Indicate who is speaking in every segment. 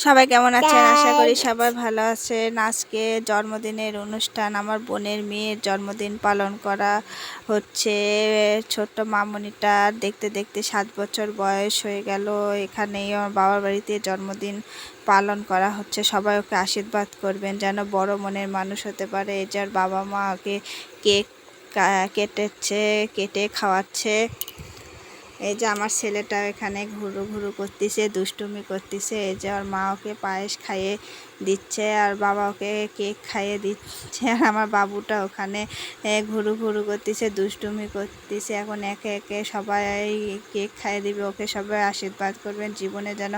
Speaker 1: সবাই কেমন আছেন? আশা করি সবাই ভালো আছেন। আজকে জন্মদিনের অনুষ্ঠান, আমার বোনের মেয়ের জন্মদিন পালন করা হচ্ছে। ছোট্ট মামুনিটার দেখতে দেখতে 7 বছর বয়স হয়ে গেল। এখানেই আমার বাবার বাড়িতে জন্মদিন পালন করা হচ্ছে। সবাই ওকে আশীর্বাদ করবেন যেন বড় মনের মানুষ হতে পারে। এই যার বাবা মা ওকে কেক কেটে খাওয়াচ্ছে। এই যে আমার ছেলেটা এখানে ঘুরু ঘুরু করতেছে, দুষ্টুমি করতেছে। এই যে ওর মা ওকে পায়েস খাইয়ে দিচ্ছে আর বাবা ওকে কেক খাইয়ে দিচ্ছে। আর আমার বাবুটা ওখানে ঘুরু ঘুরু করতেছে, দুষ্টুমি করতেছে। এখন একে একে সবাই কেক খাইয়ে দিবে ওকে। সবাই আশীর্বাদ করবেন জীবনে যেন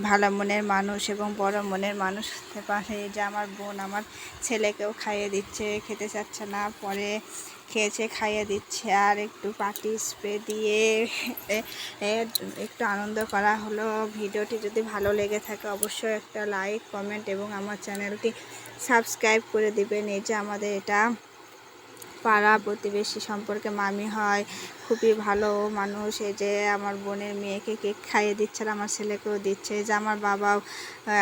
Speaker 1: ভালো মনের মানুষ এবং বড় মনের মানুষ হতে পারে। এই যে আমার বোন আমার ছেলেকেও খাইয়ে দিচ্ছে, খেতে চাচ্ছে না, পরে খেয়েছে, খাইয়ে দিচ্ছে। আর একটু পার্টি স্প্রে দিয়ে একটু আনন্দ করা হলো। ভিডিওটি যদি ভালো লেগে থাকে অবশ্যই একটা লাইক, কমেন্ট এবং আমার চ্যানেলটি সাবস্ক্রাইব করে দিবেন। এই যে আমাদের এটা পাড়া প্রতিবেশী সম্পর্কে মামি হয়, খুবই ভালো মানুষ। এই যে আমার বোনের মেয়েকে কেক খাইয়ে দিচ্ছে আর আমার ছেলেকেও দিচ্ছে। এই যে আমার বাবাও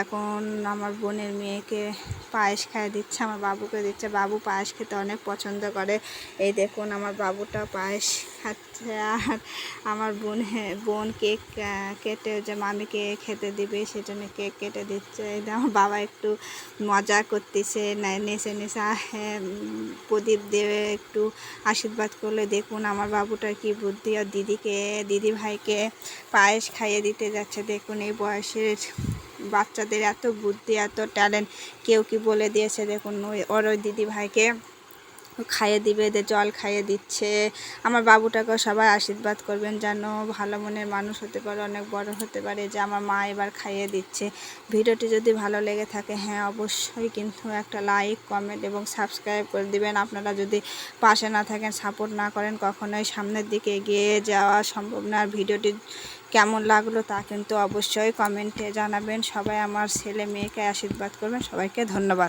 Speaker 1: এখন আমার বোনের মেয়েকে পায়েস খাইয়ে দিচ্ছে, আমার বাবুকে দিচ্ছে। বাবু পায়েস খেতে অনেক পছন্দ করে। এই দেখুন আমার বাবুটা পায়েস খাচ্ছে। আর আমার বোন কেক কেটে যে মামিকে খেতে দিবে সেজন্য কেক কেটে দিচ্ছে। এই যে আমার বাবা একটু মজা করতেছে, নেচে নেচে প্রদীপ দিয়ে একটু আশীর্বাদ করলে। দেখুন আমার বাবুটার কি বুদ্ধি। আর দিদি ভাইকে পায়েস খাইয়ে দিতে যাচ্ছে। দেখুন এই বয়সের বাচ্চাদের এত বুদ্ধি, এত ট্যালেন্ট, কেউ কি বলে দিয়েছে। দেখুন ওর ওই দিদি ভাইকে খাইয়ে দিবে, জল খাইয়ে দিচ্ছে। আমার বাবুটাকেও সবাই আশীর্বাদ করবেন যেন ভালো মনের মানুষ হতে পারে, অনেক বড় হতে পারে। যে আমার মা এবার খাইয়ে দিচ্ছে। ভিডিওটি যদি ভালো লেগে থাকে অবশ্যই কিন্তু একটা লাইক, কমেন্ট এবং সাবস্ক্রাইব করে দিবেন। আপনারা যদি পাশে না থাকেন, সাপোর্ট না করেন, কখনোই সামনের দিকে এগিয়ে যাওয়া সম্ভব না। আর ভিডিওটি কেমন লাগলো তা কিন্তু অবশ্যই কমেন্টে জানাবেন। সবাই আমার ছেলে মেয়েকে আশীর্বাদ করবেন। সবাইকে ধন্যবাদ।